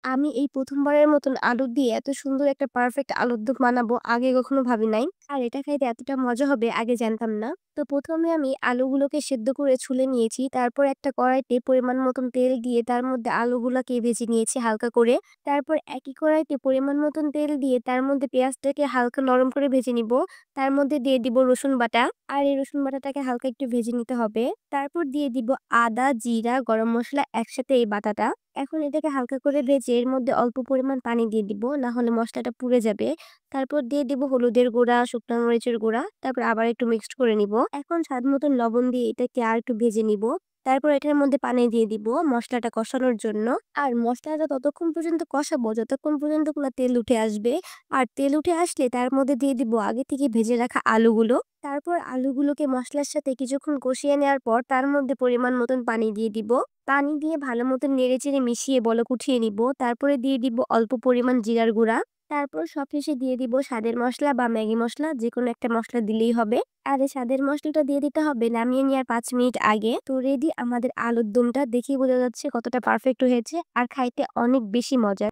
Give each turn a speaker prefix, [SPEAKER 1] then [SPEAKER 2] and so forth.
[SPEAKER 1] আমি এই ১ম বারের মতন আলু দিয়ে এত সুন্দর একটা পারফেক্ট আলুর দম বানাবো আগে কখনো ভাবি নাই। আর এটা খাইতে এতটা মজা হবে আগে জানতাম না। তো ১ম এ আমি আলুগুলোকে সেদ্ধ করে ছুলে নিয়েছি। তারপর একটা কড়াইতে পরিমাণ মতন তেল দিয়ে তার মধ্যে আলুগুলাকে ভেজে নিয়েছি হালকা করে। তারপর একই কড়াইতে পরিমাণ মতন তেল দিয়ে তার মধ্যে পেঁয়াজটাকে হালকা নরম করে ভেজে নিব। তার মধ্যে দিয়ে দিব রসুন বাটা। আর এই রসুন বাটাটাকে হালকা একটু ভেজে নিতে হবে। তারপর দিয়ে দিব আদা, জিরা, গরম মসলা একসাথে এই বাটাটা। এখন এটাকে হালকা করে ভেজে এর মধ্যে অল্প পরিমাণ পানি দিয়ে দিব। না হলে মসলাটা পুড়ে যাবে। তারপর দিয়ে দিব হলুদের গুঁড়া, শুকনা মরিচের গুঁড়া। তারপর আবার একটু মিক্সড করে নিব। এখন স্বাদ মতন লবণ দিয়ে এটাকে আরেকটু ভেজে নিব। তারপর এটার মধ্যে পানি দিয়ে দিব মসলাটা কষানোর জন্য। আর মসলাটা ততক্ষণ পর্যন্ত কষাবো যতক্ষণ পর্যন্ত না তেল উঠে আসবে। আর তেল উঠে আসলে তার মধ্যে দিয়ে দিব আগে থেকে ভেজে রাখা আলুগুলো। তারপর আলুগুলোকে মসলার সাথে কিছুক্ষণ কষিয়ে নেওয়ার পর তার মধ্যে পরিমাণ মতন পানি দিয়ে দিব। পানি দিয়ে ভালো মতো নেড়েচেড়ে মিশিয়ে বলক উঠিয়ে নিব। তারপরে দিয়ে দিব অল্প পরিমাণ জিরার গুঁড়া। তারপর সবশেষে দিয়ে দিব স্বাদের মসলা বা ম্যাগি মসলা যেকোনো একটা মসলা দিলেই হবে। আর এই স্বাদের মসলাটা দিয়ে দিতে হবে নামিয়ে নেওয়ার ৫ মিনিট আগে। তো রেডি আমাদের আলুর দমটা দেখেই বোঝা যাচ্ছে কতটা পারফেক্ট হয়েছে আর খাইতে অনেক বেশি মজার।